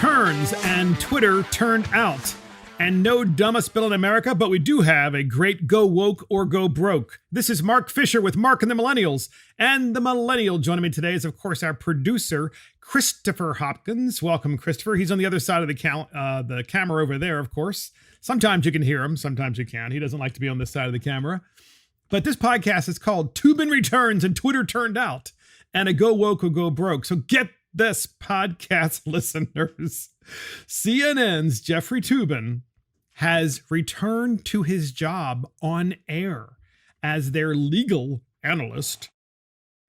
returns and Twitter turned out. And no dumbest bill in America, but we do have a great go woke or go broke. This is Mark Fisher with Mark and the Millennials. And the millennial joining me today is, of course, our producer, Christopher Hopkins. Welcome, Christopher. He's on the other side of the camera over there, of course. Sometimes you can hear him, sometimes you can't. He doesn't like to be on this side of the camera. But this podcast is called Toobin Returns and Twitter Turned Out. And a go woke or go broke. So get this, podcast listeners. CNN's Jeffrey Toobin has returned to his job on air as their legal analyst.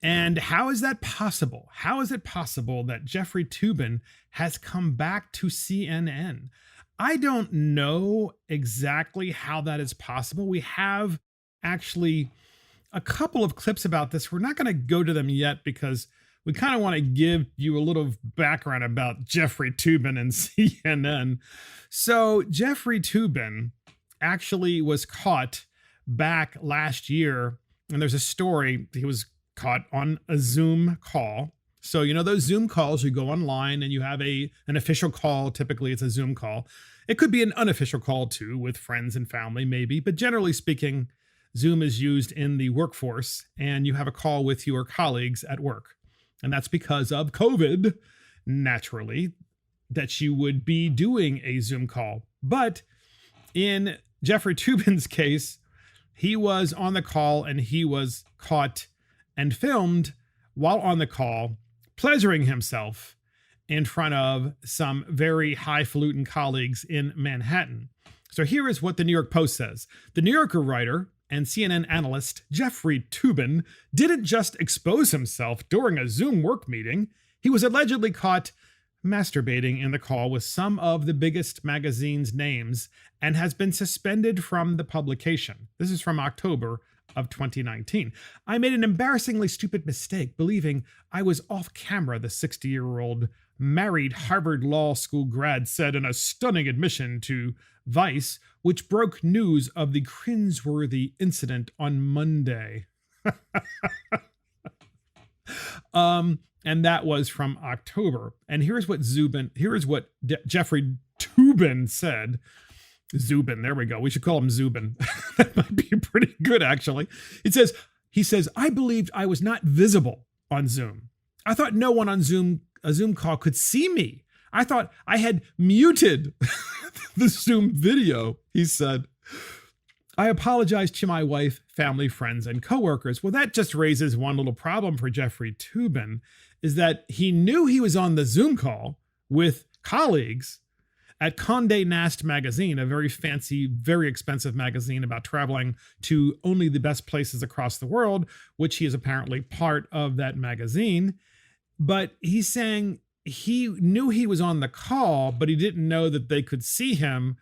And how is that possible? How is it possible that Jeffrey Toobin has come back to CNN? I don't know exactly how that is possible. We have actually a couple of clips about this. We're not going to go to them yet because we kind of want to give you a little background about Jeffrey Toobin and CNN. So Jeffrey Toobin actually was caught back last year, and there's a story. He was caught on a Zoom call. So, you know, those Zoom calls, you go online and you have an official call. Typically, it's a Zoom call. It could be an unofficial call too, with friends and family maybe, but generally speaking, Zoom is used in the workforce, and you have a call with your colleagues at work. And that's because of COVID, naturally, that you would be doing a Zoom call. But in Jeffrey Toobin's case, he was on the call and he was caught and filmed while on the call, pleasuring himself in front of some very highfalutin colleagues in Manhattan. So here is what the New York Post says. The New Yorker writer and CNN analyst Jeffrey Toobin didn't just expose himself during a Zoom work meeting. He was allegedly caught masturbating in the call with some of the biggest magazine's names and has been suspended from the publication. This is from October of 2019. I made an embarrassingly stupid mistake believing I was off camera, the 60-year-old married Harvard Law School grad said in a stunning admission to Vice, which broke news of the cringeworthy incident on Monday. And that was from October. And here's what Jeffrey Toobin said. Zubin, there we go. We should call him Zubin. That might be pretty good, actually. He says, I believed I was not visible on Zoom. I thought no one on a Zoom call could see me. I thought I had muted the Zoom video, he said. I apologized to my wife, family, friends, and coworkers. Well, that just raises one little problem for Jeffrey Toobin, is that he knew he was on the Zoom call with colleagues at Condé Nast magazine, a very fancy, very expensive magazine about traveling to only the best places across the world, which he is apparently part of that magazine. But he's saying he knew he was on the call, but he didn't know that they could see him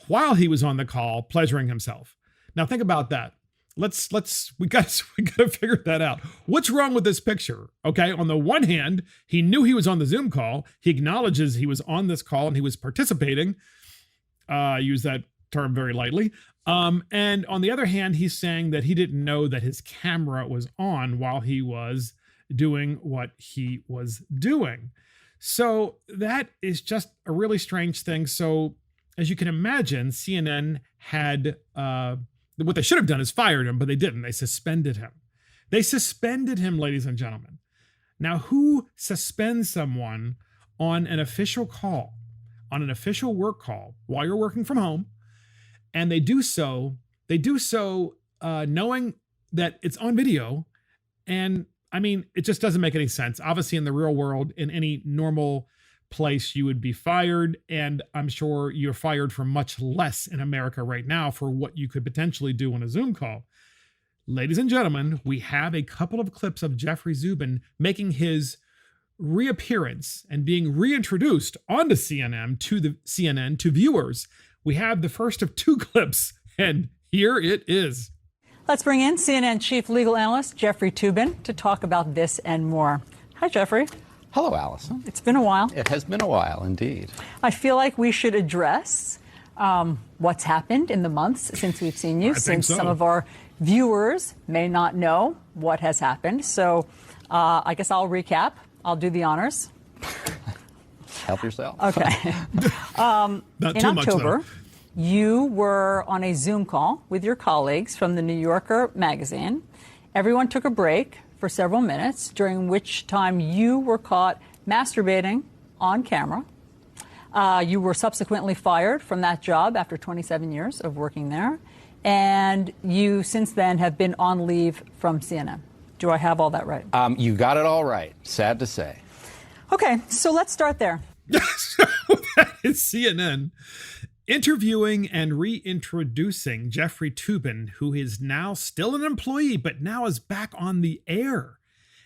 while he was on the call, pleasuring himself. Now think about that. We got to figure that out. What's wrong with this picture? Okay, on the one hand, he knew he was on the Zoom call. He acknowledges he was on this call and he was participating. Use that term very lightly. And on the other hand, he's saying that he didn't know that his camera was on while he was doing what he was doing. So that is just a really strange thing. So as you can imagine, CNN had, what they should have done is fired him, but they didn't. They suspended him. They suspended him, ladies and gentlemen. Now, who suspends someone on an official call, on an official work call while you're working from home? And they do so knowing that it's on video. And I mean, it just doesn't make any sense. Obviously, in the real world, in any normal place, you would be fired. And I'm sure you're fired for much less in America right now for what you could potentially do on a Zoom call. Ladies and gentlemen, we have a couple of clips of Jeffrey Toobin making his reappearance and being reintroduced onto CNN to viewers. We have the first of two clips, and here it is. Let's bring in CNN chief legal analyst Jeffrey Toobin to talk about this and more. Hi, Jeffrey. Hello, Allison. It's been a while. It has been a while, indeed. I feel like we should address what's happened in the months since we've seen you, since some of our viewers may not know what has happened. So I guess I'll recap. I'll do the honors. Help yourself. Okay. Not In too much, October, though. you were on a Zoom call with your colleagues from the New Yorker magazine. Everyone took a break for several minutes, during which time you were caught masturbating on camera. You were subsequently fired from that job after 27 years of working there. And you, since then, have been on leave from CNN. Do I have all that right? You got it all right. Sad to say. Okay, so let's start there. So that is CNN interviewing and reintroducing Jeffrey Toobin, who is now still an employee, but now is back on the air.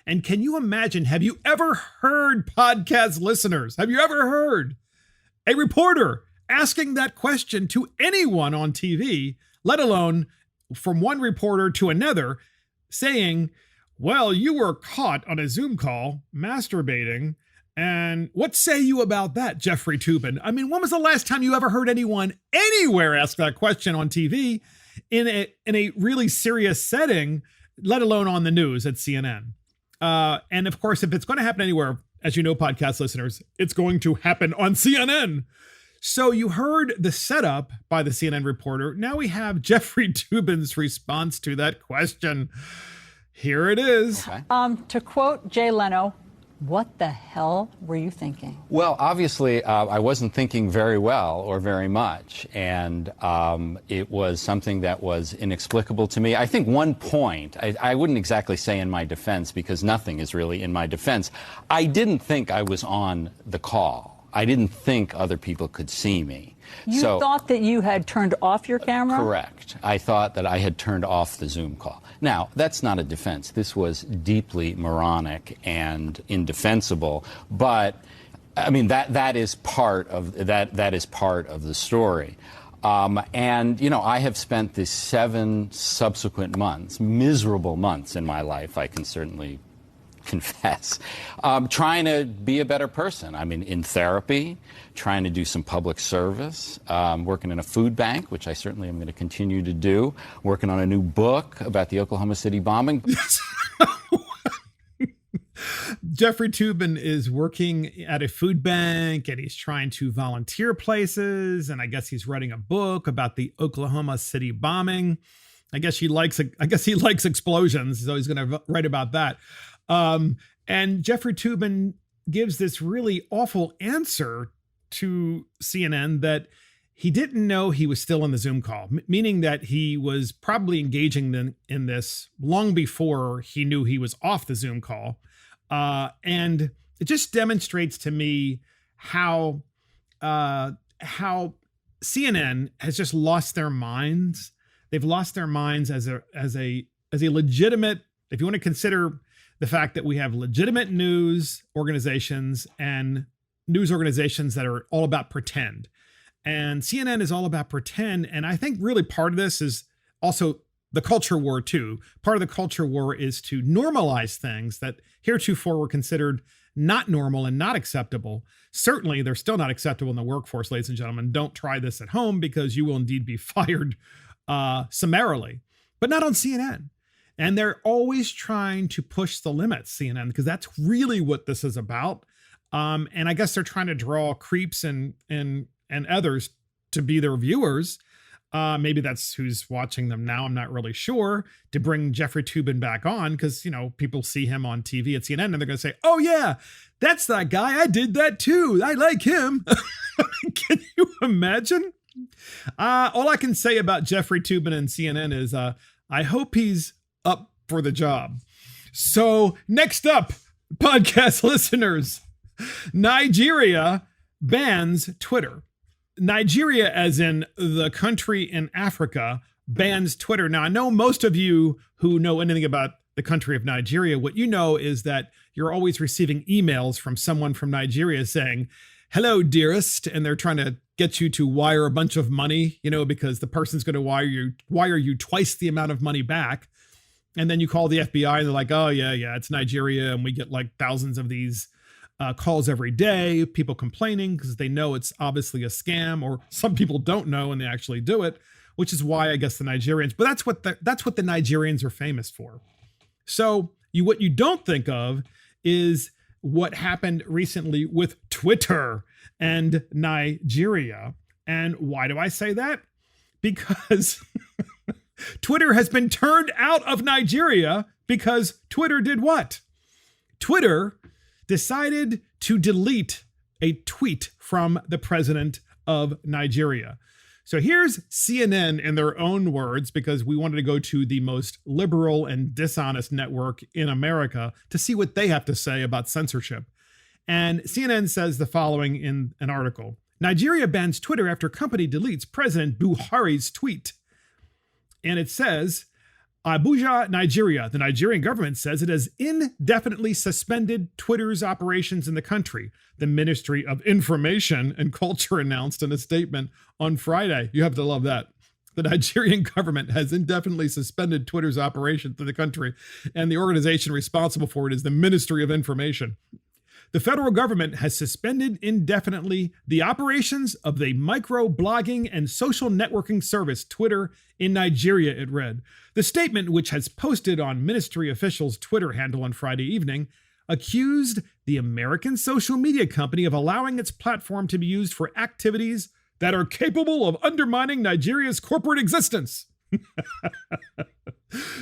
And can you imagine, have you ever heard, podcast listeners, have you ever heard a reporter asking that question to anyone on TV, let alone from one reporter to another, saying, well, you were caught on a Zoom call masturbating, and what say you about that, Jeffrey Toobin? I mean, when was the last time you ever heard anyone anywhere ask that question on TV in a really serious setting, let alone on the news at CNN? And of course, if it's going to happen anywhere, as you know, podcast listeners, it's going to happen on CNN. So you heard the setup by the CNN reporter. Now we have Jeffrey Toobin's response to that question. Here it is. Okay. To quote Jay Leno, what the hell were you thinking? Well, obviously, I wasn't thinking very well or very much, and it was something that was inexplicable to me. I think one point, I wouldn't exactly say in my defense, because nothing is really in my defense. I didn't think I was on the call. I didn't think other people could see me. You thought that you had turned off your camera? Correct. I thought that I had turned off the Zoom call. Now, that's not a defense. This was deeply moronic and indefensible, but I mean that is part of that is part of the story. And you know, I have spent the 7 subsequent months, miserable months in my life, I can certainly confess, trying to be a better person. I mean, in therapy, trying to do some public service, working in a food bank, which I certainly am going to continue to do, working on a new book about the Oklahoma City bombing. Jeffrey Toobin is working at a food bank, and he's trying to volunteer places, and I guess he's writing a book about the Oklahoma City bombing. I guess he likes explosions, so he's going to write about that. And Jeffrey Toobin gives this really awful answer to CNN that he didn't know he was still in the Zoom call, meaning that he was probably engaging in this long before he knew he was off the Zoom call. And it just demonstrates to me how CNN has just lost their minds. They've lost their minds as a legitimate, if you want to consider the fact that we have legitimate news organizations and news organizations that are all about pretend. And CNN is all about pretend. And I think really part of this is also the culture war too. Part of the culture war is to normalize things that heretofore were considered not normal and not acceptable. Certainly, they're still not acceptable in the workforce, ladies and gentlemen. Don't try this at home, because you will indeed be fired summarily, but not on CNN. And they're always trying to push the limits, CNN, because that's really what this is about. And I guess they're trying to draw creeps and others to be their viewers. Maybe that's who's watching them now. I'm not really sure, to bring Jeffrey Toobin back on, because, you know, people see him on TV at CNN and they're going to say, oh yeah, that's that guy. I did that too. I like him. Can you imagine? All I can say about Jeffrey Toobin and CNN is I hope he's up for the job. So next up, podcast listeners, Nigeria bans Twitter. Nigeria, as in the country in Africa, bans Twitter. Now, I know most of you who know anything about the country of Nigeria, what you know is that you're always receiving emails from someone from Nigeria saying, hello, dearest, and they're trying to get you to wire a bunch of money, you know, because the person's going to wire you twice the amount of money back. And then you call the FBI and they're like, oh yeah, it's Nigeria. And we get like thousands of these calls every day, people complaining because they know it's obviously a scam, or some people don't know and they actually do it, which is why I guess the Nigerians, but that's what the Nigerians are famous for. So what you don't think of is what happened recently with Twitter and Nigeria. And why do I say that? Because Twitter has been turned out of Nigeria because Twitter did what? Twitter decided to delete a tweet from the president of Nigeria. So here's CNN in their own words, because we wanted to go to the most liberal and dishonest network in America to see what they have to say about censorship. And CNN says the following in an article. Nigeria bans Twitter after company deletes President Buhari's tweet. And it says, Abuja, Nigeria. The Nigerian government says it has indefinitely suspended Twitter's operations in the country. The Ministry of Information and Culture announced in a statement on Friday. You have to love that. The Nigerian government has indefinitely suspended Twitter's operations in the country, and the organization responsible for it is the Ministry of Information. The federal government has suspended indefinitely the operations of the micro-blogging and social networking service Twitter in Nigeria, it read. The statement, which has posted on ministry officials' Twitter handle on Friday evening, accused the American social media company of allowing its platform to be used for activities that are capable of undermining Nigeria's corporate existence.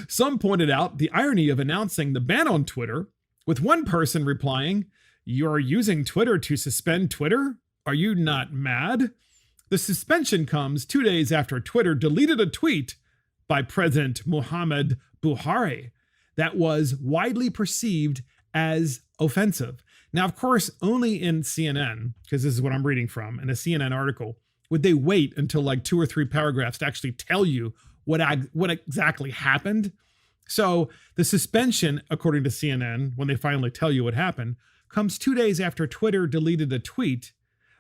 Some pointed out the irony of announcing the ban on Twitter, with one person replying, "You're using Twitter to suspend Twitter? Are you not mad?" The suspension comes 2 days after Twitter deleted a tweet by President Muhammad Buhari that was widely perceived as offensive. Now, of course, only in CNN, because this is what I'm reading from, in a CNN article, would they wait until like 2 or 3 paragraphs to actually tell you what exactly happened. So the suspension, according to CNN, when they finally tell you what happened, comes 2 days after Twitter deleted a tweet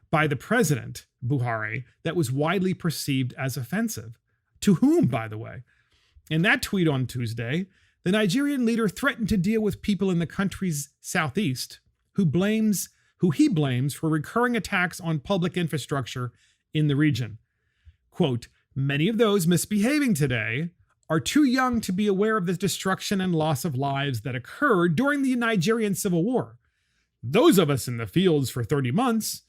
by the president, Buhari, that was widely perceived as offensive. To whom, by the way? In that tweet on Tuesday, the Nigerian leader threatened to deal with people in the country's southeast who he blames for recurring attacks on public infrastructure in the region. Quote, "Many of those misbehaving today are too young to be aware of the destruction and loss of lives that occurred during the Nigerian Civil War. Those of us in the fields for 30 months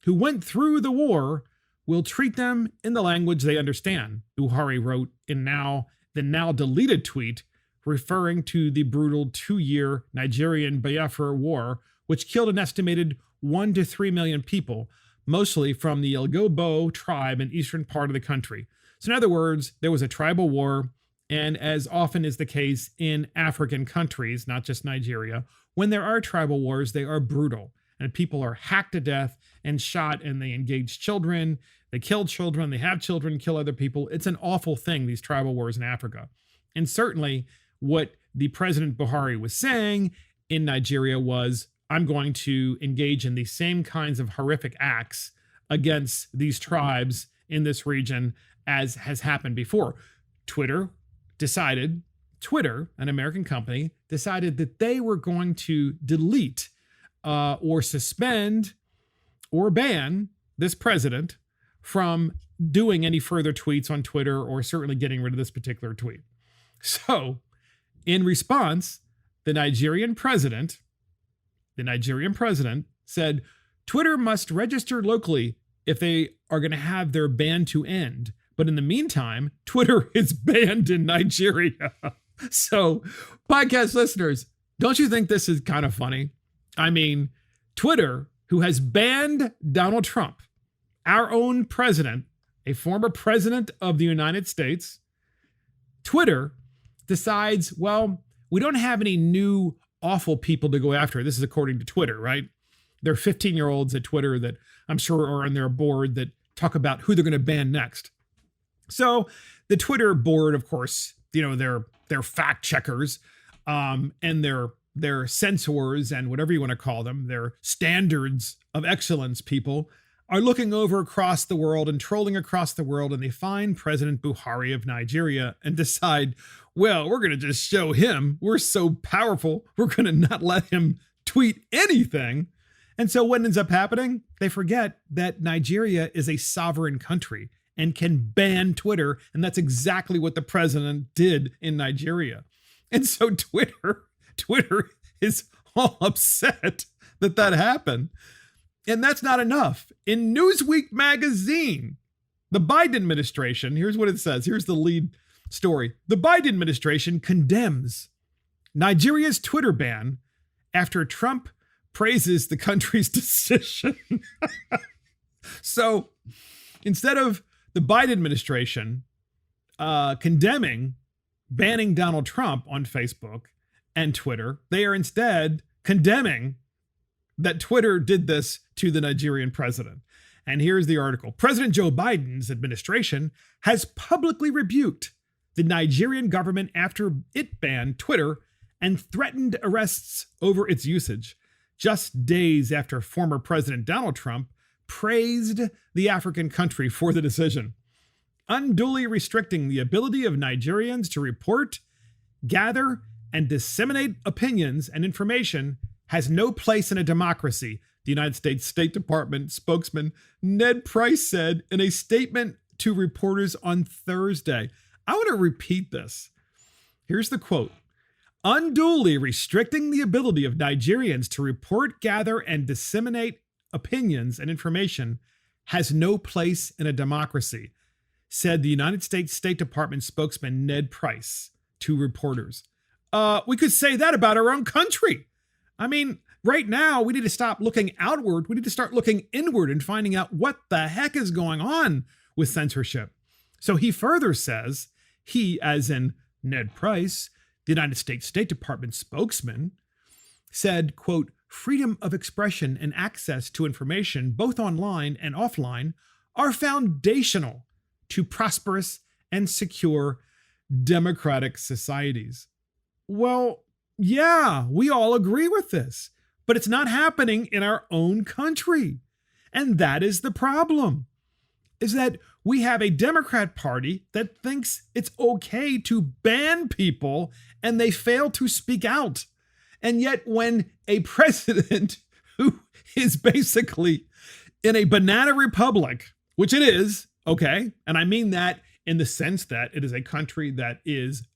who went through the war will treat them in the language they understand," Buhari wrote in the now deleted tweet, referring to the brutal 2-year Nigerian Biafra War, which killed an estimated 1 to 3 million people, mostly from the Igbo tribe in eastern part of the country. So in other words, there was a tribal war, and as often is the case in African countries, not just Nigeria, when there are tribal wars, they are brutal, and people are hacked to death and shot, and they engage children, they kill children, they have children kill other people. It's an awful thing, these tribal wars in Africa. And certainly what the President Buhari was saying in Nigeria was, I'm going to engage in these same kinds of horrific acts against these tribes in this region as has happened before. Twitter, an American company, decided that they were going to delete or suspend or ban this president from doing any further tweets on Twitter, or certainly getting rid of this particular tweet. So, in response, the Nigerian president said, Twitter must register locally if they are going to have their ban to end. But in the meantime, Twitter is banned in Nigeria. So, podcast listeners, don't you think this is kind of funny? I mean, Twitter, who has banned Donald Trump, our own president, a former president of the United States, Twitter decides, well, we don't have any new awful people to go after. This is according to Twitter, right? There are 15-year-olds at Twitter that I'm sure are on their board that talk about who they're going to ban next. So the Twitter board, of course, you know, they're fact checkers and they're censors and whatever you want to call them, their standards of excellence people are looking over across the world and trolling across the world, and they find President Buhari of Nigeria and decide, well, we're going to just show him we're so powerful, we're going to not let him tweet anything. And so what ends up happening? They forget that Nigeria is a sovereign country and can ban Twitter, and that's exactly what the president did in Nigeria. And so Twitter is all upset that happened. And that's not enough. In Newsweek magazine, the Biden administration, here's what it says. Here's the lead story. The Biden administration condemns Nigeria's Twitter ban after Trump praises the country's decision. So instead of the Biden administration condemning banning Donald Trump on Facebook and Twitter, they are instead condemning that Twitter did this to the Nigerian president. And here's the article. President Joe Biden's administration has publicly rebuked the Nigerian government after it banned Twitter and threatened arrests over its usage, just days after former President Donald Trump praised the African country for the decision. Unduly restricting the ability of Nigerians to report, gather, and disseminate opinions and information has no place in a democracy, the United States State Department spokesman Ned Price said in a statement to reporters on Thursday. I want to repeat this. Here's the quote. Unduly restricting the ability of Nigerians to report, gather, and disseminate opinions and information has no place in a democracy, said the United States State Department spokesman Ned Price to reporters. We could say that about our own country. I mean, right now, we need to stop looking outward. We need to start looking inward and finding out what the heck is going on with censorship. So he further says, he, as in Ned Price, the United States State Department spokesman, said, quote, freedom of expression and access to information, both online and offline, are foundational to prosperous and secure democratic societies. Well, yeah, we all agree with this, but it's not happening in our own country. And that is the problem, is that we have a Democrat Party that thinks it's okay to ban people and they fail to speak out. And yet when a president who is basically in a banana republic, which it is, okay, and I mean that in the sense that it is a country that is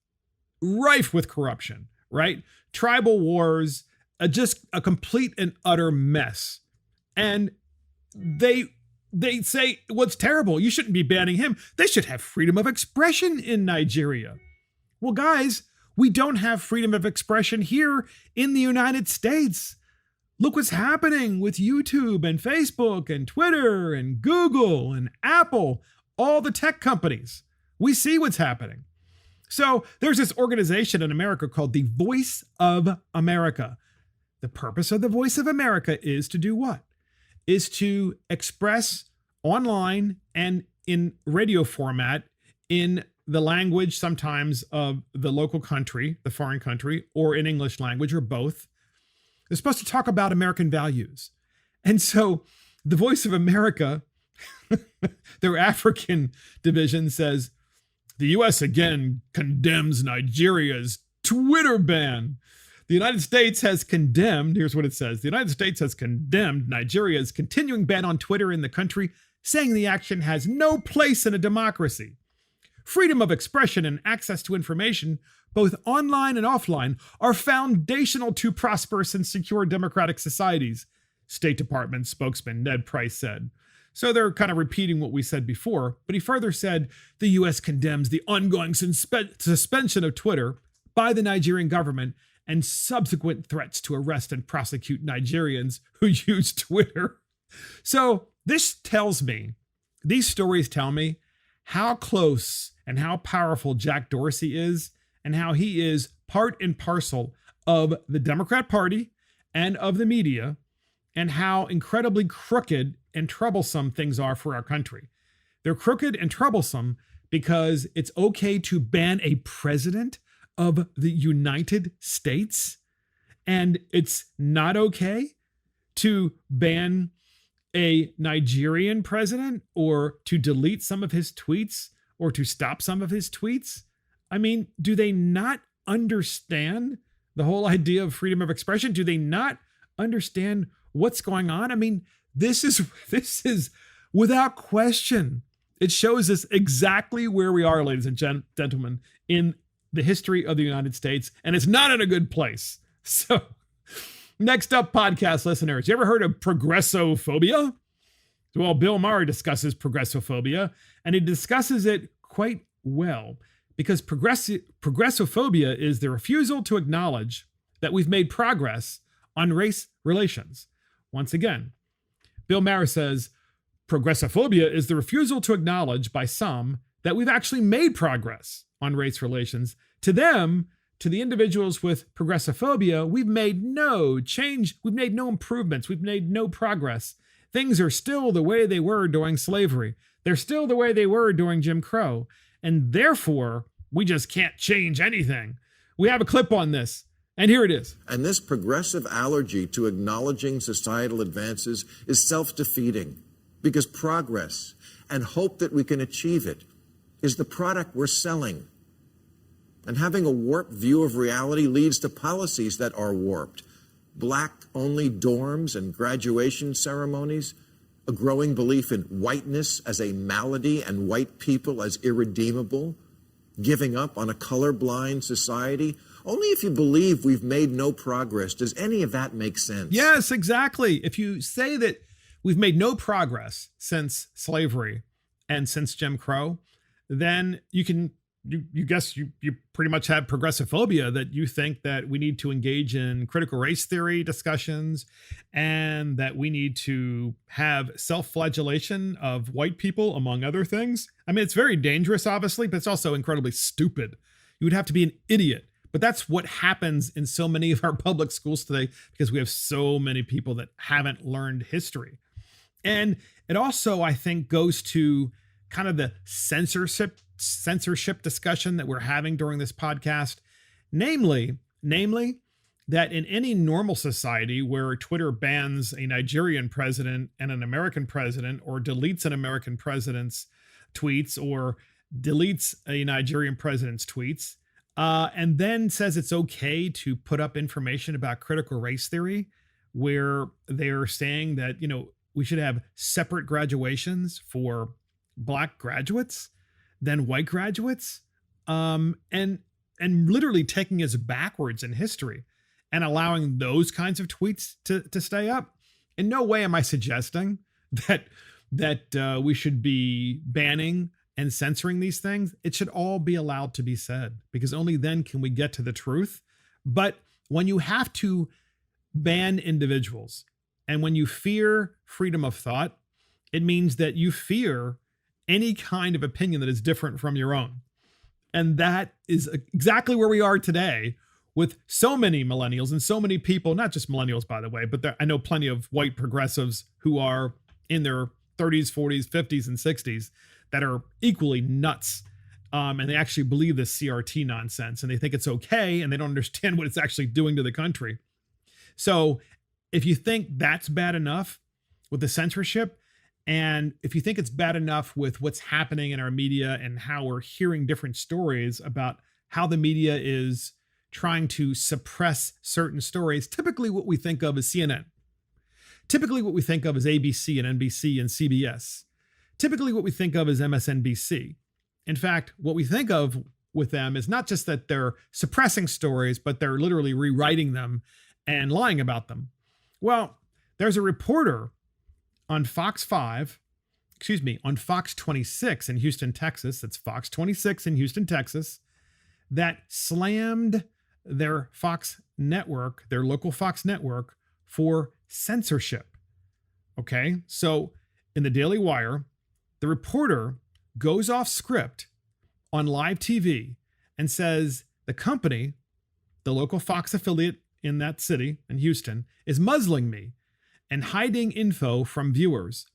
rife with corruption, right? Tribal wars, just a complete and utter mess. And they say, what's terrible, you shouldn't be banning him. They should have freedom of expression in Nigeria. Well, guys, we don't have freedom of expression here in the United States. Look what's happening with YouTube and Facebook and Twitter and Google and Apple, all the tech companies. We see what's happening. So there's this organization in America called the Voice of America. The purpose of the Voice of America is to do what? Is to express online and in radio format in the language sometimes of the local country, the foreign country, or in English language, or both. They're supposed to talk about American values. And so the Voice of America, their African division says, the U.S. again condemns Nigeria's Twitter ban. The United States has condemned, here's what it says, the United States has condemned Nigeria's continuing ban on Twitter in the country, saying the action has no place in a democracy. Freedom of expression and access to information, both online and offline, are foundational to prosperous and secure democratic societies, State Department spokesman Ned Price said. So they're kind of repeating what we said before, but he further said the U.S. condemns the ongoing suspension of Twitter by the Nigerian government and subsequent threats to arrest and prosecute Nigerians who use Twitter. So this tells me, these stories tell me how close and how powerful Jack Dorsey is and how he is part and parcel of the Democrat Party and of the media and how incredibly crooked and troublesome things are for our country. They're crooked and troublesome because it's okay to ban a president of the United States, and it's not okay to ban a Nigerian president or to delete some of his tweets or to stop some of his tweets. I mean, do they not understand the whole idea of freedom of expression? Do they not understand what's going on? I mean, this is without question. It shows us exactly where we are, ladies and gentlemen, in the history of the United States, and it's not in a good place. So Next up, podcast listeners, you ever heard of progressophobia? Well, Bill Maher discusses progressophobia, and he discusses it quite well, because progressophobia is the refusal to acknowledge that we've made progress on race relations. Once again, Bill Maher says, progressophobia is the refusal to acknowledge by some that we've actually made progress on race relations. To them, to the individuals with progressophobia, we've made no change, we've made no improvements, we've made no progress. Things are still the way they were during slavery. They're still the way they were during Jim Crow. And therefore, we just can't change anything. We have a clip on this, and here it is. And this progressive allergy to acknowledging societal advances is self-defeating, because progress and hope that we can achieve it is the product we're selling. And having a warped view of reality leads to policies that are warped. Black-only dorms and graduation ceremonies, a growing belief in whiteness as a malady and white people as irredeemable, giving up on a colorblind society. Only if you believe we've made no progress does any of that make sense. Yes, exactly. If you say that we've made no progress since slavery and since Jim Crow, then you pretty much have progressophobia, that you think that we need to engage in critical race theory discussions and that we need to have self-flagellation of white people, among other things. I mean, it's very dangerous, obviously, but it's also incredibly stupid. You would have to be an idiot. But that's what happens in so many of our public schools today, because we have so many people that haven't learned history. And it also, I think, goes to kind of the censorship discussion that we're having during this podcast. Namely, that in any normal society where Twitter bans a Nigerian president and an American president, or deletes an American president's tweets, or deletes a Nigerian president's tweets, and then says it's okay to put up information about critical race theory, where they're saying that, we should have separate graduations for Black graduates than white graduates, and literally taking us backwards in history and allowing those kinds of tweets to stay up. In no way am I suggesting that we should be banning and censoring these things. It should all be allowed to be said, because only then can we get to the truth. But when you have to ban individuals, and when you fear freedom of thought, it means that you fear any kind of opinion that is different from your own. And that is exactly where we are today, with so many millennials and so many people, not just millennials, by the way, but I know plenty of white progressives who are in their 30s, 40s, 50s, and 60s that are equally nuts. And they actually believe this CRT nonsense, and they think it's okay, and they don't understand what it's actually doing to the country. So if you think that's bad enough with the censorship, and if you think it's bad enough with what's happening in our media and how we're hearing different stories about how the media is trying to suppress certain stories, typically what we think of is CNN. Typically what we think of is ABC and NBC and CBS. Typically what we think of is MSNBC. In fact, what we think of with them is not just that they're suppressing stories, but they're literally rewriting them and lying about them. Well, there's a reporter on Fox 26 in Houston, Texas. That's Fox 26 in Houston, Texas, that slammed their Fox network, their local Fox network, for censorship. Okay, so in the Daily Wire, the reporter goes off script on live TV and says the company, the local Fox affiliate in that city, in Houston, is muzzling me and hiding info from viewers,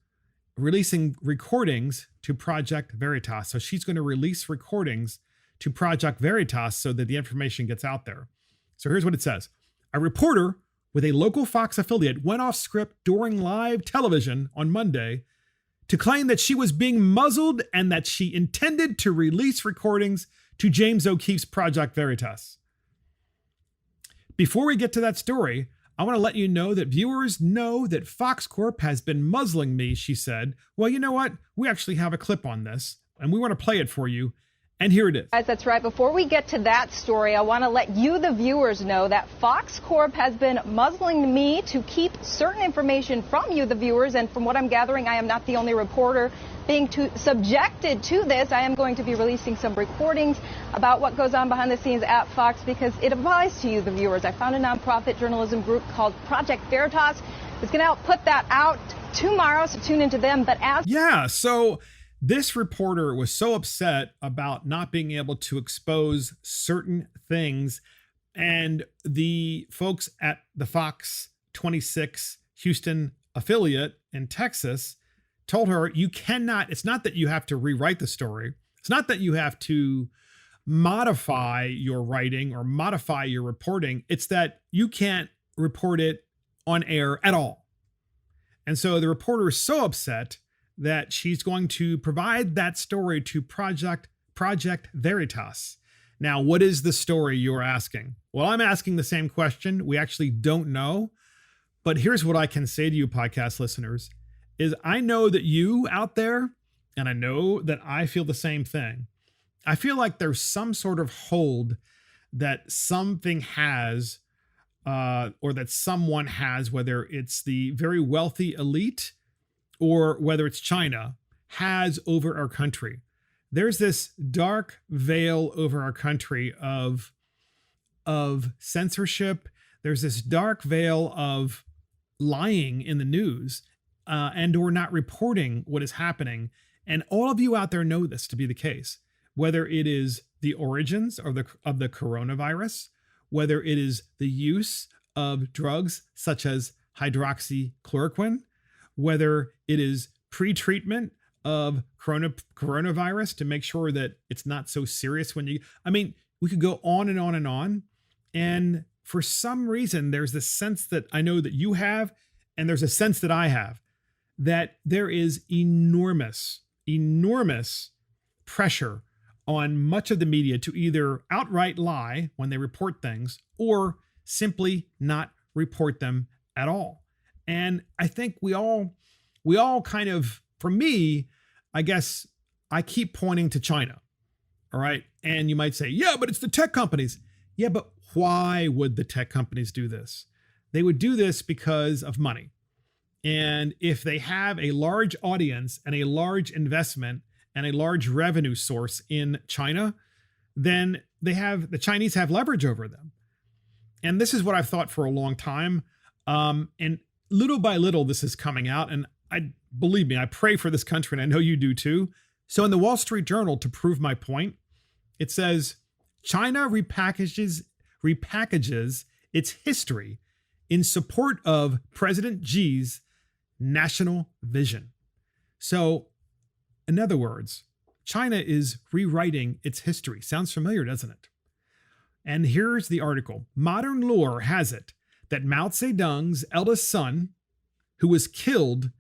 releasing recordings to Project Veritas. So she's going to release recordings to Project Veritas so that the information gets out there. So here's what it says. A reporter with a local Fox affiliate went off script during live television on Monday to claim that she was being muzzled and that she intended to release recordings to James O'Keefe's Project Veritas. Before we get to that story, I want to let you know that viewers know that Fox Corp has been muzzling me, she said. Well, you know what? We actually have a clip on this, and we want to play it for you. And here it is. Guys, that's right. Before we get to that story, I want to let you, the viewers, know that Fox Corp has been muzzling me to keep certain information from you, the viewers. And from what I'm gathering, I am not the only reporter being subjected to this. I am going to be releasing some recordings about what goes on behind the scenes at Fox because it applies to you, the viewers. I found a nonprofit journalism group called Project Veritas. It's going to help put that out tomorrow, so tune into them. But so this reporter was so upset about not being able to expose certain things, and the folks at the Fox 26 Houston affiliate in Texas told her, you cannot, it's not that you have to rewrite the story. It's not that you have to modify your writing or modify your reporting. It's that you can't report it on air at all. And so the reporter is so upset that she's going to provide that story to Project Veritas. Now, what is the story you're asking? Well, I'm asking the same question. We actually don't know. But here's what I can say to you, podcast listeners, is I know that you out there, and I know that I feel the same thing. I feel like there's some sort of hold that something has, or that someone has, whether it's the very wealthy elite or whether it's China, has over our country. There's this dark veil over our country of censorship. There's this dark veil of lying in the news, and or not reporting what is happening. And all of you out there know this to be the case, whether it is the origins of the coronavirus, whether it is the use of drugs such as hydroxychloroquine, whether it is pre-treatment of coronavirus to make sure that it's not so serious we could go on and on and on. And for some reason, there's this sense that I know that you have, and there's a sense that I have, that there is enormous pressure on much of the media to either outright lie when they report things or simply not report them at all. And I think we all kind of, for me, I guess I keep pointing to China. All right. And you might say, yeah, but it's the tech companies. Yeah, but why would the tech companies do this? They would do this because of money. And if they have a large audience and a large investment and a large revenue source in China, then the Chinese have leverage over them. And this is what I've thought for a long time. And little by little, this is coming out. And believe me, I pray for this country, and I know you do too. So in the Wall Street Journal, to prove my point, it says, China repackages its history in support of President Xi's national vision. So, in other words, China is rewriting its history. Sounds familiar, doesn't it? And here's the article. Modern lore has it that Mao Zedong's eldest son, who was killed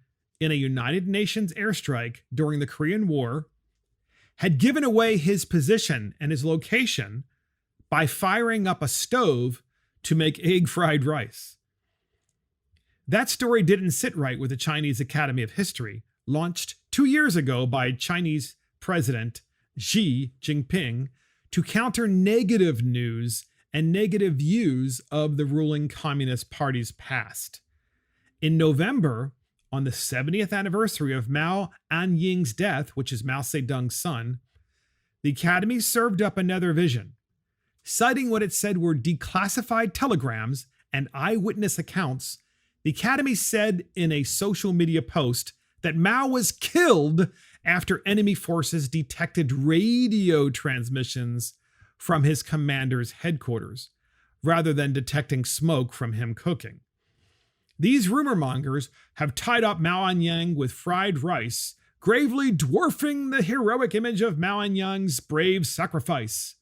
in a United Nations airstrike during the Korean War, had given away his position and his location by firing up a stove to make egg fried rice. That story didn't sit right with the Chinese Academy of History, launched 2 years ago by Chinese President Xi Jinping to counter negative news and negative views of the ruling Communist Party's past. In November, on the 70th anniversary of Mao Anying's death, which is Mao Zedong's son, the Academy served up another vision. Citing what it said were declassified telegrams and eyewitness accounts, the Academy said in a social media post that Mao was killed after enemy forces detected radio transmissions from his commander's headquarters, rather than detecting smoke from him cooking. These rumor mongers have tied up Mao Anying with fried rice, gravely dwarfing the heroic image of Mao Anying's brave sacrifice,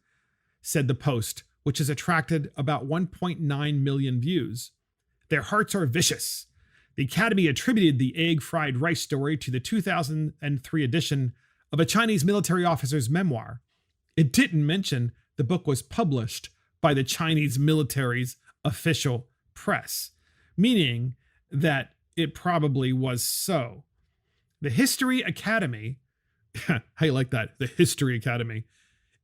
said the post, which has attracted about 1.9 million views. Their hearts are vicious. The Academy attributed the egg fried rice story to the 2003 edition of a Chinese military officer's memoir. It didn't mention the book was published by the Chinese military's official press, meaning that it probably was so. The History Academy, how you like that? The History Academy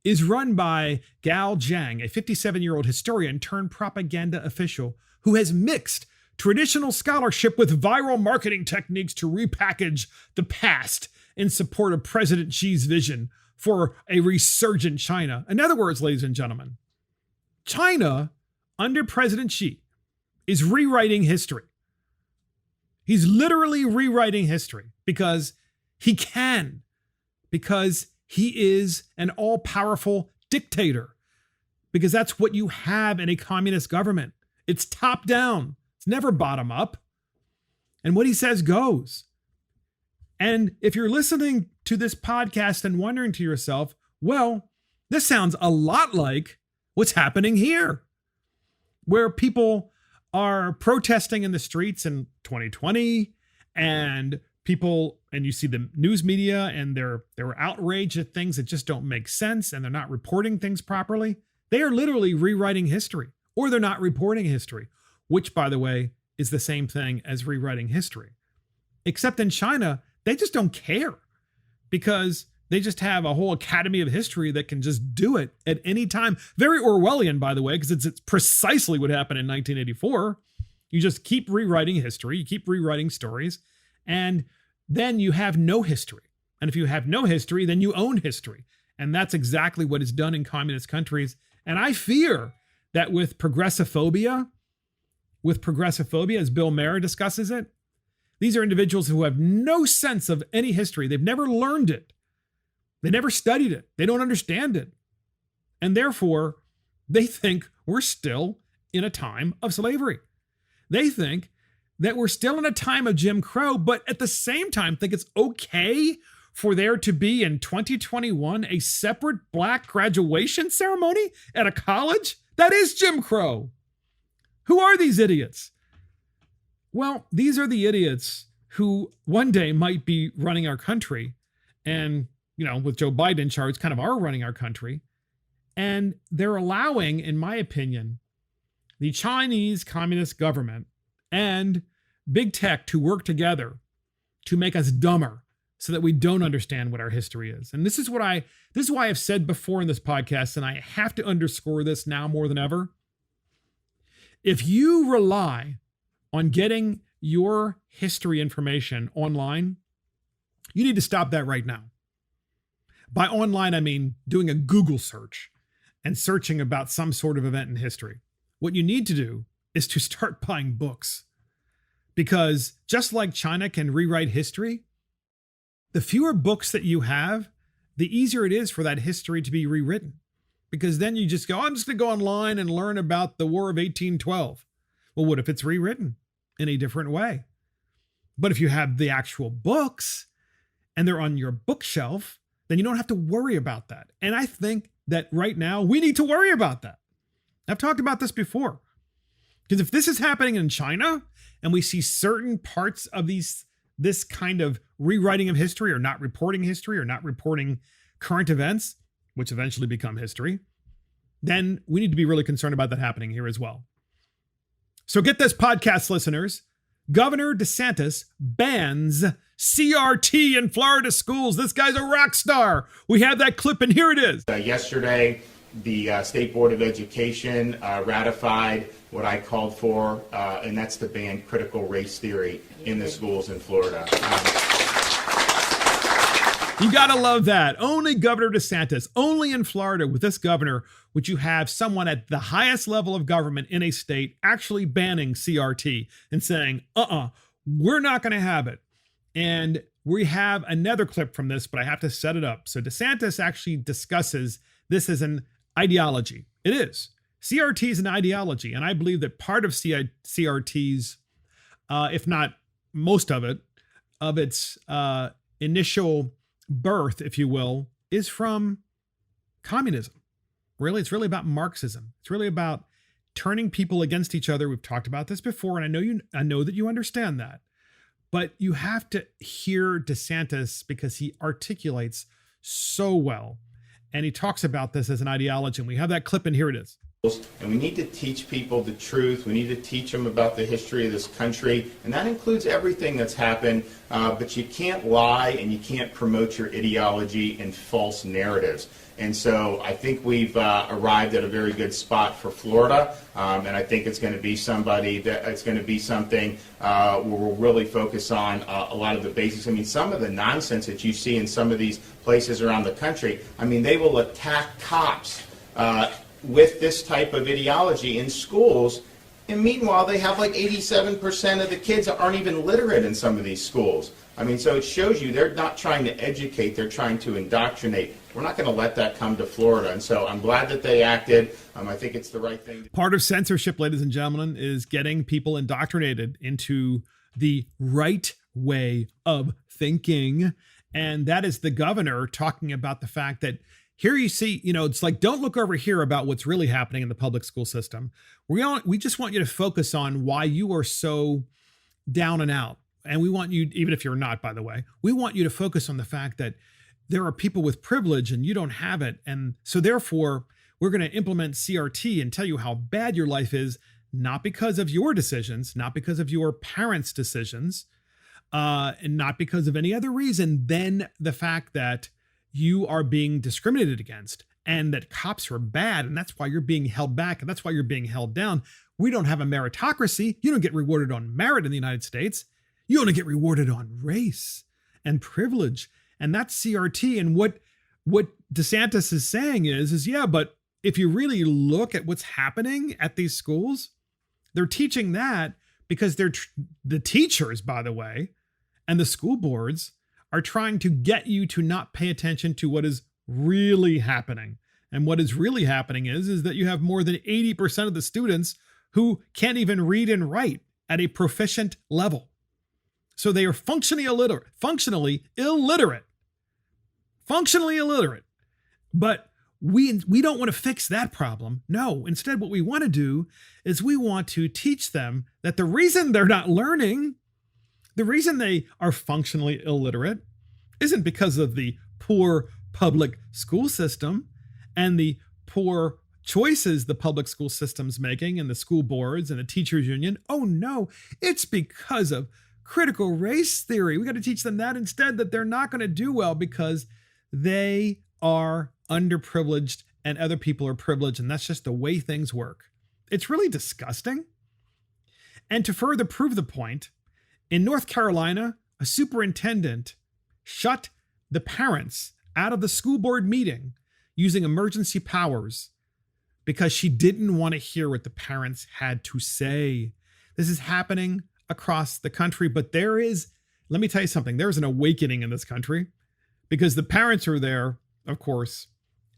is run by Gao Jiang, a 57-year-old historian turned propaganda official who has mixed traditional scholarship with viral marketing techniques to repackage the past in support of President Xi's vision for a resurgent China. In other words, ladies and gentlemen, China under President Xi is rewriting history. He's literally rewriting history because he can, because he is an all-powerful dictator, because that's what you have in a communist government. It's top down. It's never bottom up. And what he says goes. And if you're listening to this podcast and wondering to yourself, well, this sounds a lot like what's happening here, where people are protesting in the streets in 2020, and people, and you see the news media, and they're outraged at things that just don't make sense, and they're not reporting things properly. They are literally rewriting history, or they're not reporting history, which, by the way, is the same thing as rewriting history. Except in China, they just don't care, because they just have a whole academy of history that can just do it at any time. Very Orwellian, by the way, because it's precisely what happened in 1984. You just keep rewriting history, you keep rewriting stories, and then you have no history. And if you have no history, then you own history. And that's exactly what is done in communist countries. And I fear that with progressophobia, as Bill Maher discusses it, these are individuals who have no sense of any history. They've never learned it. They never studied it. They don't understand it. And therefore, they think we're still in a time of slavery. They think that we're still in a time of Jim Crow, but at the same time think it's okay for there to be in 2021 a separate Black graduation ceremony at a college? That is Jim Crow. Who are these idiots? Well, these are the idiots who one day might be running our country, and, you know, with Joe Biden in charge, kind of are running our country. And they're allowing, in my opinion, the Chinese Communist government and big tech to work together to make us dumber so that we don't understand what our history is. And this is why I've said before in this podcast, and I have to underscore this now more than ever. If you rely on getting your history information online, you need to stop that right now. By online, I mean doing a Google search and searching about some sort of event in history. What you need to do is to start buying books. Because just like China can rewrite history, the fewer books that you have, the easier it is for that history to be rewritten. Because then you just go, I'm just going to go online and learn about the War of 1812. Well, what if it's rewritten in a different way? But if you have the actual books and they're on your bookshelf, then you don't have to worry about that. And I think that right now we need to worry about that. I've talked about this before. Because if this is happening in China and we see certain parts of this kind of rewriting of history, or not reporting history, or not reporting current events, which eventually become history, then we need to be really concerned about that happening here as well. So get this, podcast listeners. Governor DeSantis bans CRT in Florida schools. This guy's a rock star. We have that clip, and here it is. Yesterday, the State Board of Education ratified what I called for, and that's to ban critical race theory in the schools in Florida. You gotta love that. Only Governor DeSantis, only in Florida with this governor, would you have someone at the highest level of government in a state actually banning CRT and saying, we're not gonna have it. And we have another clip from this, but I have to set it up. So DeSantis actually discusses this as an ideology. It is. CRT is an ideology, and I believe that part of CRT's, if not most of it, of its initial birth, if you will, is from communism. Really, it's really about Marxism. It's really about turning people against each other. We've talked about this before, and I know that you understand that. But you have to hear DeSantis because he articulates so well. And he talks about this as an ideology. And we have that clip, and here it is. And we need to teach people the truth. We need to teach them about the history of this country. And that includes everything that's happened. But you can't lie and you can't promote your ideology and false narratives. And so I think we've arrived at a very good spot for Florida. And I think it's going to be something where we'll really focus on a lot of the basics. I mean, some of the nonsense that you see in some of these places around the country, I mean, they will attack cops with this type of ideology in schools, and meanwhile they have like 87% of the kids that aren't even literate in some of these schools. I mean, so it shows you they're not trying to educate, they're trying to indoctrinate. We're not going to let that come to Florida, and so I'm glad that they acted. I think it's the right thing. Part of censorship, ladies and gentlemen, is getting people indoctrinated into the right way of thinking, and that is the governor talking about the fact that here you see, it's like, don't look over here about what's really happening in the public school system. We just want you to focus on why you are so down and out. And we want you, even if you're not, by the way, we want you to focus on the fact that there are people with privilege and you don't have it. And so therefore, we're going to implement CRT and tell you how bad your life is, not because of your decisions, not because of your parents' decisions, and not because of any other reason than the fact that you are being discriminated against and that cops are bad. And that's why you're being held back. And that's why you're being held down. We don't have a meritocracy. You don't get rewarded on merit in the United States. You only get rewarded on race and privilege. And that's CRT. And what DeSantis is saying is, yeah, but if you really look at what's happening at these schools, they're teaching that because the teachers, by the way, and the school boards are trying to get you to not pay attention to what is really happening. And what is really happening is that you have more than 80% of the students who can't even read and write at a proficient level. So they are functionally illiterate. But we don't want to fix that problem. No, instead what we want to do is we want to teach them that the reason they're not learning, the reason they are functionally illiterate, isn't because of the poor public school system and the poor choices the public school system's making and the school boards and the teachers union. Oh no, it's because of critical race theory. We got to teach them that instead, that they're not going to do well because they are underprivileged and other people are privileged. And that's just the way things work. It's really disgusting. And to further prove the point, in North Carolina, a superintendent shut the parents out of the school board meeting using emergency powers because she didn't want to hear what the parents had to say. This is happening across the country, but let me tell you something, there's an awakening in this country because the parents are there, of course,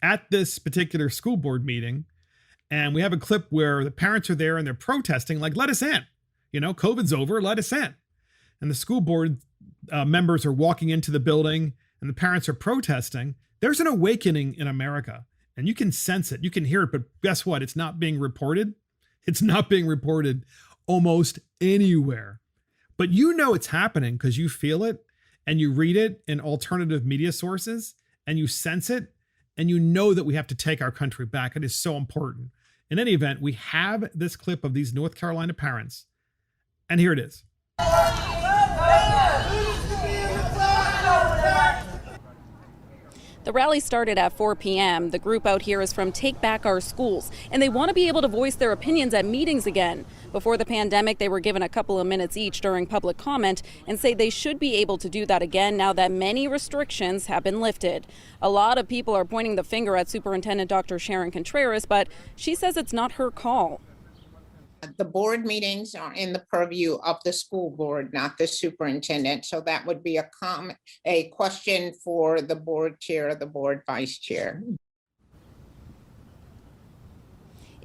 at this particular school board meeting. And we have a clip where the parents are there and they're protesting, like, let us in, COVID's over, let us in. And the school board members are walking into the building and the parents are protesting. There's an awakening in America and you can sense it. You can hear it, but guess what? It's not being reported. It's not being reported almost anywhere. But it's happening because you feel it and you read it in alternative media sources and you sense it and you know that we have to take our country back. It is so important. In any event, we have this clip of these North Carolina parents, and here it is. The rally started at 4 p.m. The group out here is from Take Back Our Schools, and they want to be able to voice their opinions at meetings again. Before the pandemic, they were given a couple of minutes each during public comment and say they should be able to do that again now that many restrictions have been lifted. A lot of people are pointing the finger at Superintendent Dr. Sharon Contreras, but she says it's not her call. The board meetings are in the purview of the school board, not the superintendent. So that would be a question for the board chair, the board vice chair.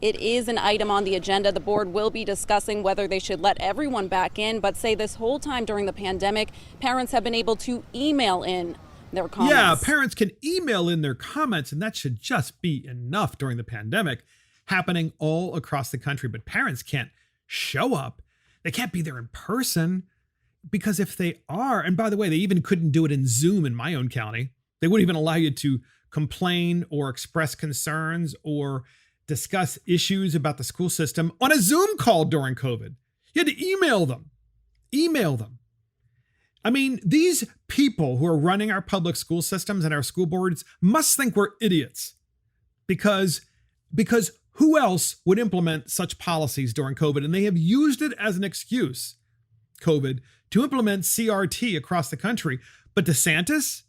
It is an item on the agenda. The board will be discussing whether they should let everyone back in, but say this whole time during the pandemic, parents have been able to email in their comments. Yeah, parents can email in their comments, and that should just be enough during the pandemic, happening all across the country. But parents can't show up. They can't be there in person, because if they are, and by the way, they even couldn't do it in Zoom in my own county. They wouldn't even allow you to complain or express concerns or discuss issues about the school system on a Zoom call during COVID. You had to email them. I mean, these people who are running our public school systems and our school boards must think we're idiots because who else would implement such policies during COVID? And they have used it as an excuse, COVID, to implement CRT across the country. But DeSantis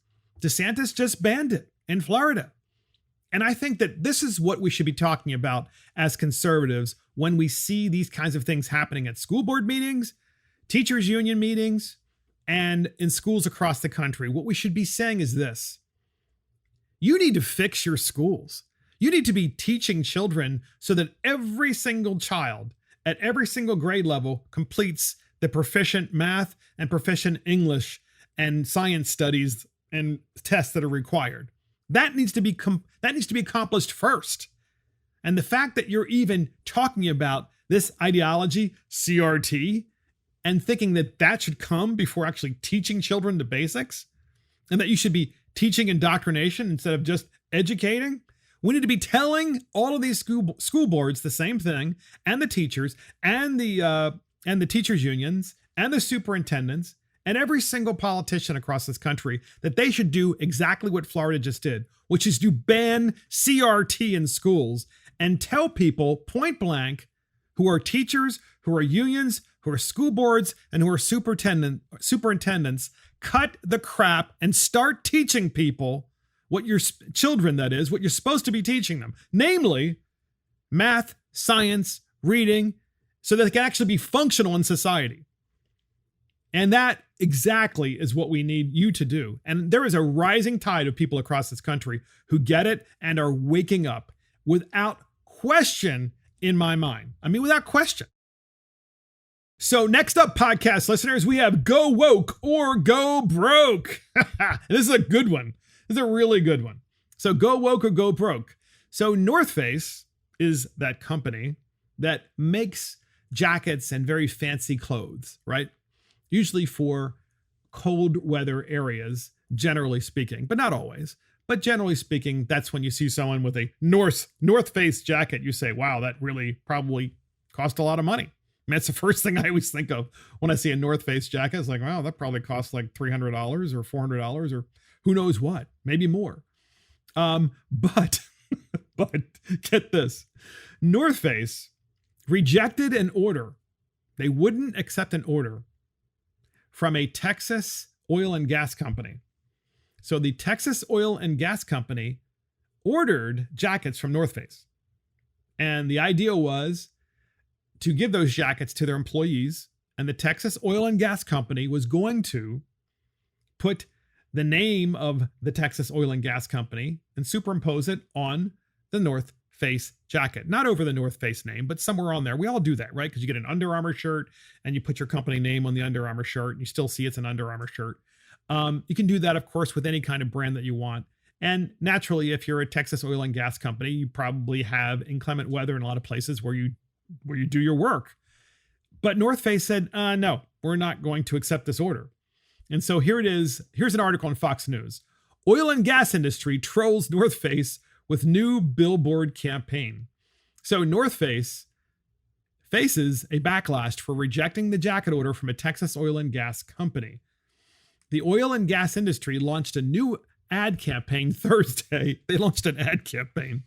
just banned it in Florida. And I think that this is what we should be talking about as conservatives when we see these kinds of things happening at school board meetings, teachers union meetings, and in schools across the country. What we should be saying is this: you need to fix your schools. You need to be teaching children so that every single child at every single grade level completes the proficient math and proficient English and science studies and tests that are required. That needs to be accomplished first. And the fact that you're even talking about this ideology, CRT, and thinking that that should come before actually teaching children the basics, and that you should be teaching indoctrination instead of just educating. We need to be telling all of these school boards the same thing, and the teachers, and the teachers unions, and the superintendents, and every single politician across this country, that they should do exactly what Florida just did, which is to ban CRT in schools and tell people point blank, who are teachers, who are unions, who are school boards, and who are superintendents, cut the crap and start teaching people what your children, that is, what you're supposed to be teaching them, namely math, science, reading, so that they can actually be functional in society. And that exactly is what we need you to do. And there is a rising tide of people across this country who get it and are waking up without question in my mind. I mean, without question. So next up, podcast listeners, we have Go Woke or Go Broke. This is a good one. This is a really good one. So Go Woke or Go Broke. So North Face is that company that makes jackets and very fancy clothes, right? Usually for cold weather areas, generally speaking, but not always. But generally speaking, that's when you see someone with a North Face jacket, you say, wow, that really probably cost a lot of money. I mean, that's the first thing I always think of when I see a North Face jacket. It's like, wow, that probably costs like $300 or $400 or who knows what, maybe more. But get this, North Face rejected an order. They wouldn't accept an order from a Texas oil and gas company. So the Texas oil and gas company ordered jackets from North Face. And the idea was to give those jackets to their employees. And the Texas oil and gas company was going to put the name of the Texas oil and gas company and superimpose it on the North Face jacket. Not over the North Face name, but somewhere on there. We all do that, right? Because you get an Under Armour shirt and you put your company name on the Under Armour shirt and you still see it's an Under Armour shirt. You can do that, of course, with any kind of brand that you want. And naturally, if you're a Texas oil and gas company, you probably have inclement weather in a lot of places where you do your work. But North Face said, no, we're not going to accept this order. And so here it is. Here's an article on Fox News. Oil and gas industry trolls North Face with new billboard campaign. So North Face faces a backlash for rejecting the jacket order from a Texas oil and gas company. The oil and gas industry launched a new ad campaign Thursday. They launched an ad campaign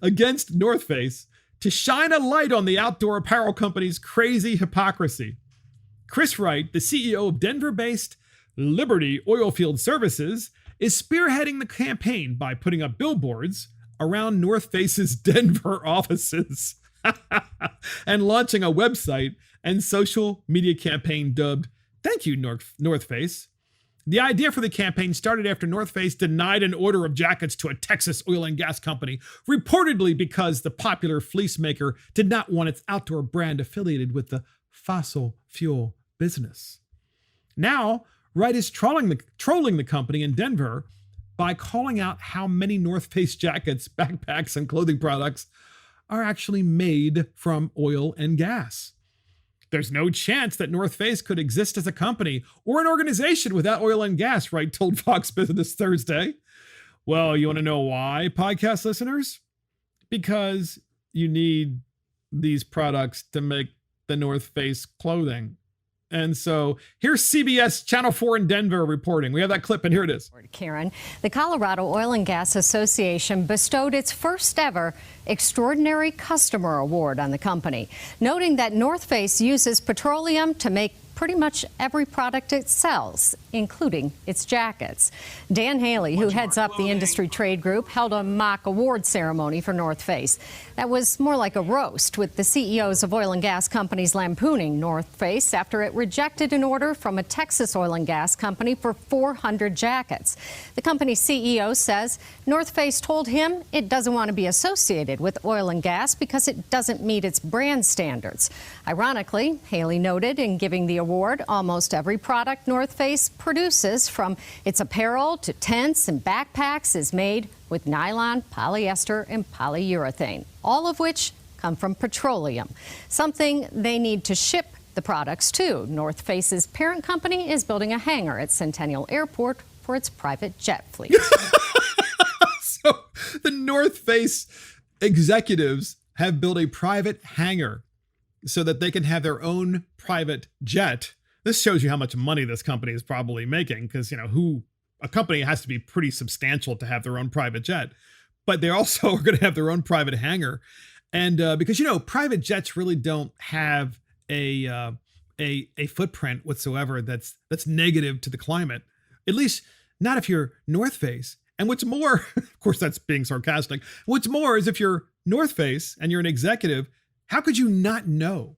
against North Face to shine a light on the outdoor apparel company's crazy hypocrisy. Chris Wright, the CEO of Denver-based Liberty Oilfield Services, is spearheading the campaign by putting up billboards around North Face's Denver offices and launching a website and social media campaign dubbed Thank You, North Face. The idea for the campaign started after North Face denied an order of jackets to a Texas oil and gas company, reportedly because the popular fleece maker did not want its outdoor brand affiliated with the fossil fuel business. Now, Wright is trolling the company in Denver by calling out how many North Face jackets, backpacks, and clothing products are actually made from oil and gas. There's no chance that North Face could exist as a company or an organization without oil and gas, Wright told Fox Business Thursday. Well, you want to know why, podcast listeners? Because you need these products to make the North Face clothing. And so here's CBS Channel 4 in Denver reporting. We have that clip, and here it is. Karen, the Colorado Oil and Gas Association bestowed its first ever Extraordinary Customer Award on the company, noting that North Face uses petroleum to make pretty much every product it sells, including its jackets. Dan Haley, who heads up the industry trade group, held a mock award ceremony for North Face. That was more like a roast, with the CEOs of oil and gas companies lampooning North Face after it rejected an order from a Texas oil and gas company for 400 jackets. The company's CEO says North Face told him it doesn't want to be associated with oil and gas because it doesn't meet its brand standards. Ironically, Haley noted in giving the award, almost every product North Face produces, from its apparel to tents and backpacks, is made with nylon, polyester, and polyurethane, all of which come from petroleum, something they need to ship the products to. North Face's parent company is building a hangar at Centennial Airport for its private jet fleet. So the North Face executives have built a private hangar so that they can have their own private jet. This shows you how much money this company is probably making, because, a company has to be pretty substantial to have their own private jet. But they also are going to have their own private hangar. And because, private jets really don't have a footprint whatsoever that's negative to the climate, at least not if you're North Face. And what's more, of course, that's being sarcastic. What's more is if you're North Face and you're an executive, how could you not know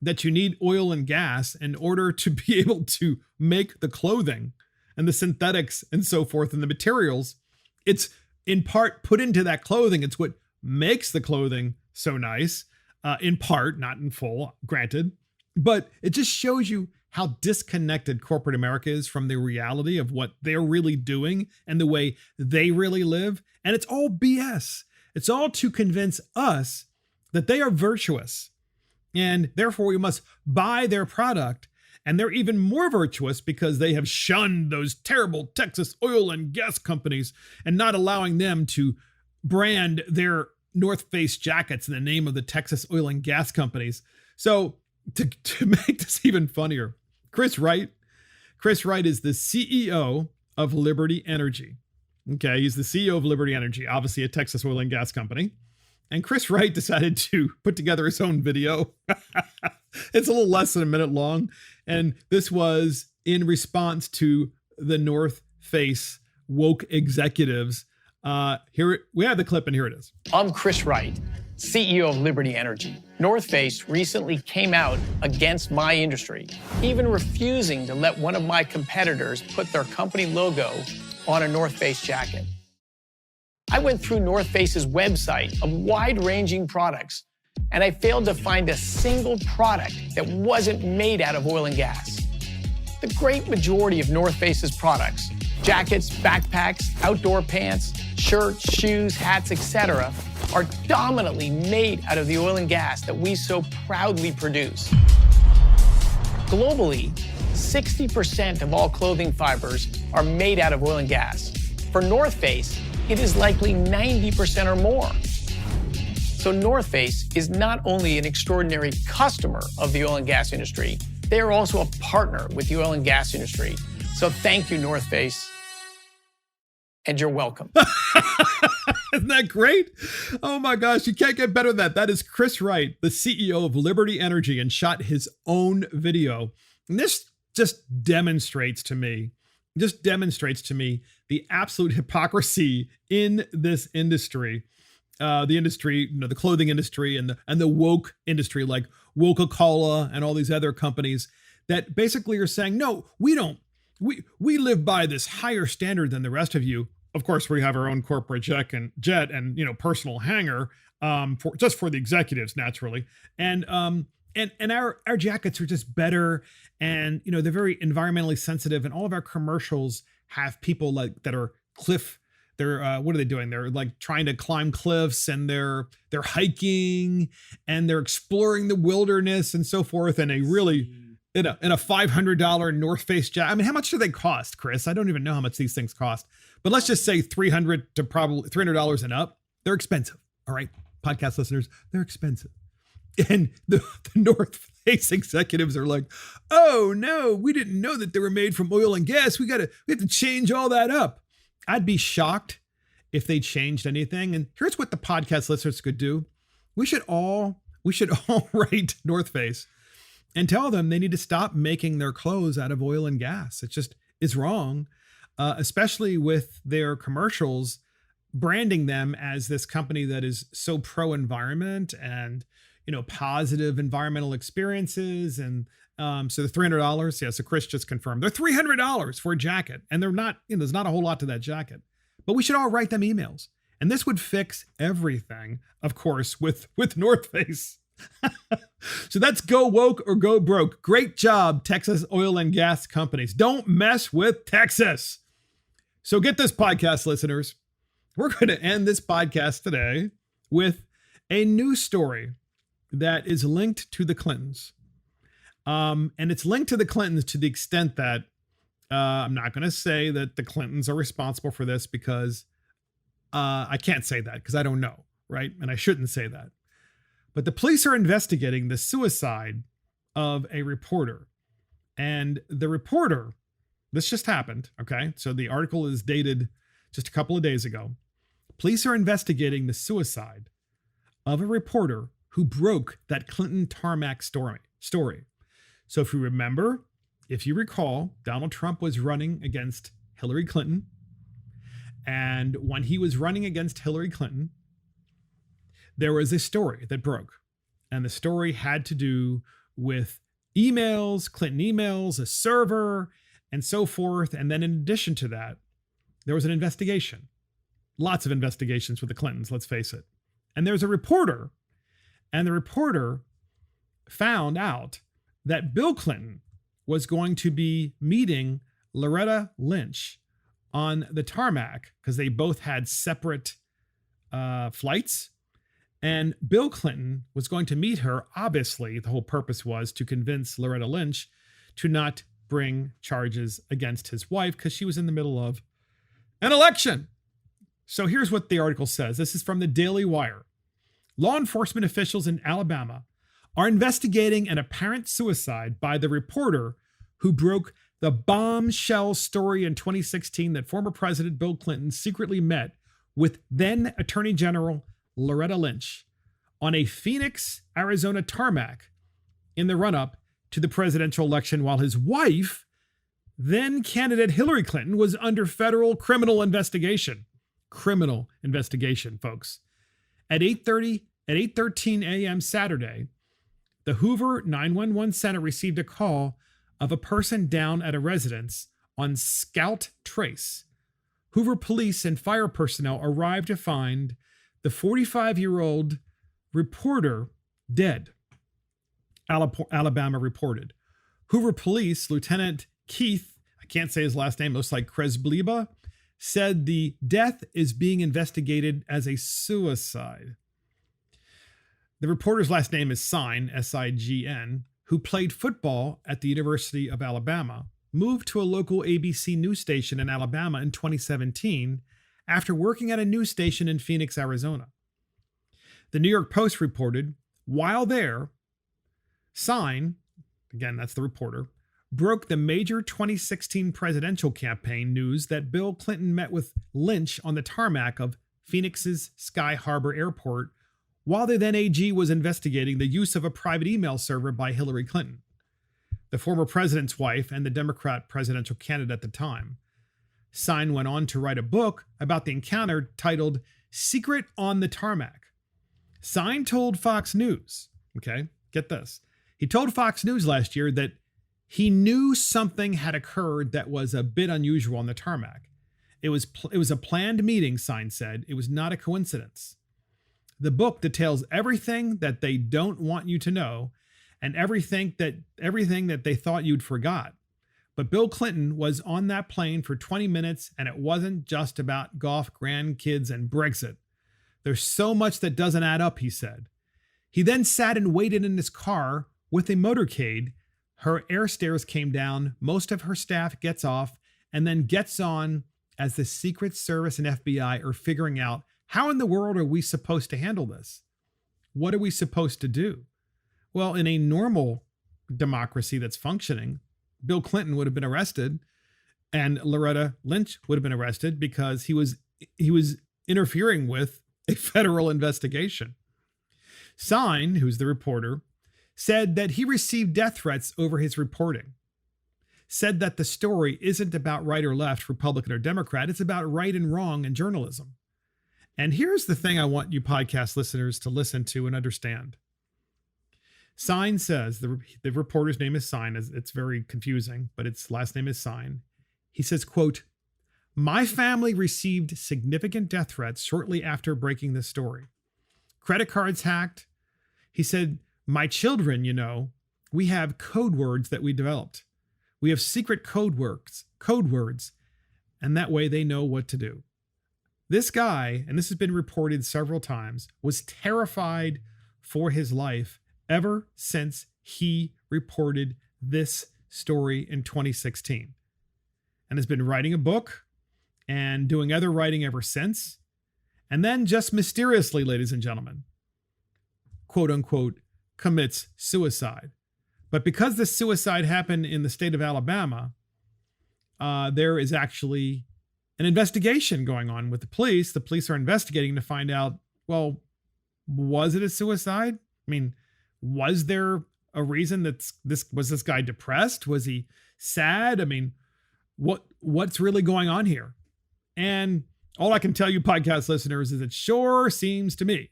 that you need oil and gas in order to be able to make the clothing and the synthetics and so forth and the materials? It's in part put into that clothing. It's what makes the clothing so nice, in part, not in full, granted. But it just shows you how disconnected corporate America is from the reality of what they're really doing and the way they really live. And it's all BS. It's all to convince us that they are virtuous, and therefore we must buy their product. And they're even more virtuous because they have shunned those terrible Texas oil and gas companies and not allowing them to brand their North Face jackets in the name of the Texas oil and gas companies. So to make this even funnier, Chris Wright is the CEO of Liberty Energy. Okay, he's the CEO of Liberty Energy, obviously a Texas oil and gas company. And Chris Wright decided to put together his own video. It's a little less than a minute long. And this was in response to the North Face woke executives. Here we have the clip, and here it is. I'm Chris Wright, CEO of Liberty Energy. North Face recently came out against my industry, even refusing to let one of my competitors put their company logo on a North Face jacket. I went through North Face's website of wide-ranging products, and I failed to find a single product that wasn't made out of oil and gas. The great majority of North Face's products, jackets, backpacks, outdoor pants, shirts, shoes, hats, etc., are dominantly made out of the oil and gas that we so proudly produce. Globally, 60% of all clothing fibers are made out of oil and gas. For North Face, it is likely 90% or more. So North Face is not only an extraordinary customer of the oil and gas industry, they are also a partner with the oil and gas industry. So thank you, North Face, and you're welcome. Isn't that great? Oh my gosh, you can't get better than that. That is Chris Wright, the CEO of Liberty Energy, and shot his own video. And this just demonstrates to me the absolute hypocrisy in this industry. The industry, the clothing industry and the woke industry, like Coca-Cola and all these other companies that basically are saying, no, we don't. We live by this higher standard than the rest of you. Of course, we have our own corporate jet and personal hangar for the executives, naturally. And our jackets are just better, and they're very environmentally sensitive, and all of our commercials have people like that are they're what are they doing? They're like trying to climb cliffs, and they're hiking, and they're exploring the wilderness and so forth. And in a $500 North Face jacket. I mean, how much do they cost, Chris? I don't even know how much these things cost, but let's just say $300 to probably $300 and up. They're expensive. All right. podcast listeners, they're expensive. And the North Face executives are like, oh no, we didn't know that they were made from oil and gas. We have to change all that up. I'd be shocked if they changed anything. And here's what the podcast listeners could do. We should all write North Face and tell them they need to stop making their clothes out of oil and gas. It just is wrong, especially with their commercials branding them as this company that is so pro-environment and, positive environmental experiences. And so the $300, yeah, so Chris just confirmed, they're $300 for a jacket. And they're not, there's not a whole lot to that jacket. But we should all write them emails. And this would fix everything, of course, with North Face. So that's go woke or go broke. Great job, Texas oil and gas companies. Don't mess with Texas. So get this, podcast listeners. We're going to end this podcast today with a news story that is linked to the Clintons. And it's linked to the Clintons to the extent that I'm not going to say that the Clintons are responsible for this because I can't say that because I don't know, right? And I shouldn't say that. But the police are investigating the suicide of a reporter. And the reporter, this just happened, okay? So the article is dated just a couple of days ago. Police are investigating the suicide of a reporter who broke that Clinton tarmac story. So if you recall, Donald Trump was running against Hillary Clinton. And when he was running against Hillary Clinton, there was a story that broke. And the story had to do with emails, Clinton emails, a server, and so forth. And then in addition to that, there was an investigation. Lots of investigations with the Clintons, let's face it. And there's a reporter, and the reporter found out that Bill Clinton was going to be meeting Loretta Lynch on the tarmac because they both had separate flights. And Bill Clinton was going to meet her. Obviously, the whole purpose was to convince Loretta Lynch to not bring charges against his wife because she was in the middle of an election. So here's what the article says. This is from the Daily Wire. Law enforcement officials in Alabama are investigating an apparent suicide by the reporter who broke the bombshell story in 2016 that former President Bill Clinton secretly met with then Attorney General Loretta Lynch on a Phoenix, Arizona tarmac in the run-up to the presidential election while his wife, then candidate Hillary Clinton, was under federal criminal investigation. Criminal investigation, folks. At 8:13 a.m. Saturday, the Hoover 911 center received a call of a person down at a residence on Scout Trace. Hoover police and fire personnel arrived to find the 45-year-old reporter dead, Alabama reported. Hoover police, Lieutenant Keith, I can't say his last name, looks like Kresbliba, said the death is being investigated as a suicide. The reporter's last name is Sign, S-I-G-N, who played football at the University of Alabama, moved to a local ABC news station in Alabama in 2017 after working at a news station in Phoenix, Arizona. The New York Post reported, while there, Sign, again, that's the reporter, broke the major 2016 presidential campaign news that Bill Clinton met with Lynch on the tarmac of Phoenix's Sky Harbor Airport while the then AG was investigating the use of a private email server by Hillary Clinton, the former president's wife and the Democrat presidential candidate at the time. Sign went on to write a book about the encounter titled Secret on the Tarmac. Sign told Fox News, okay, get this. He told Fox News last year that he knew something had occurred that was a bit unusual on the tarmac. It was a planned meeting, Sign said. It was not a coincidence. The book details everything that they don't want you to know and everything that they thought you'd forgot. But Bill Clinton was on that plane for 20 minutes, and it wasn't just about golf, grandkids, and Brexit. There's so much that doesn't add up, he said. He then sat and waited in his car with a motorcade. Her air stairs came down, most of her staff gets off, and then gets on as the Secret Service and FBI are figuring out how in the world are we supposed to handle this? What are we supposed to do? Well, in a normal democracy that's functioning, Bill Clinton would have been arrested and Loretta Lynch would have been arrested because he was interfering with a federal investigation. Sign, who's the reporter, said that he received death threats over his reporting. Said that the story isn't about right or left, Republican or Democrat. It's about right and wrong in journalism. And here's the thing I want you podcast listeners to listen to and understand. Sign says, the reporter's name is Sign. It's very confusing, but its last name is Sign. He says, quote, "My family received significant death threats shortly after breaking this story. Credit cards hacked." He said, "My children, we have code words that we developed. We have secret code words, and that way they know what to do." This guy, and this has been reported several times, was terrified for his life ever since he reported this story in 2016, and has been writing a book and doing other writing ever since. And then just mysteriously, ladies and gentlemen, quote unquote, commits suicide. But because this suicide happened in the state of Alabama, there is actually an investigation going on with the police. The police are investigating to find out, well, was it a suicide? I mean, was there a reason that this guy depressed? Was he sad? I mean, what's really going on here? And all I can tell you, podcast listeners, is it sure seems to me,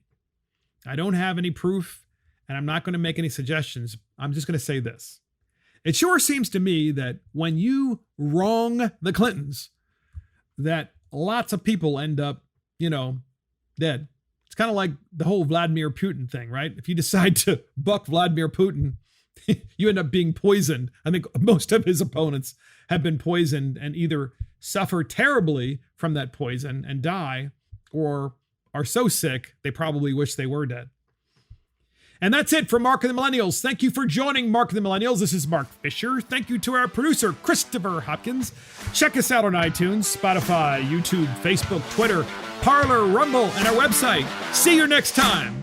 I don't have any proof and I'm not going to make any suggestions. I'm just going to say this. It sure seems to me that when you wrong the Clintons, that lots of people end up, dead. It's kind of like the whole Vladimir Putin thing, right? If you decide to buck Vladimir Putin, you end up being poisoned. I think most of his opponents have been poisoned and either suffer terribly from that poison and die, or are so sick they probably wish they were dead. And that's it for Mark and the Millennials. Thank you for joining Mark and the Millennials. This is Mark Fisher. Thank you to our producer, Christopher Hopkins. Check us out on iTunes, Spotify, YouTube, Facebook, Twitter, Parler, Rumble, and our website. See you next time.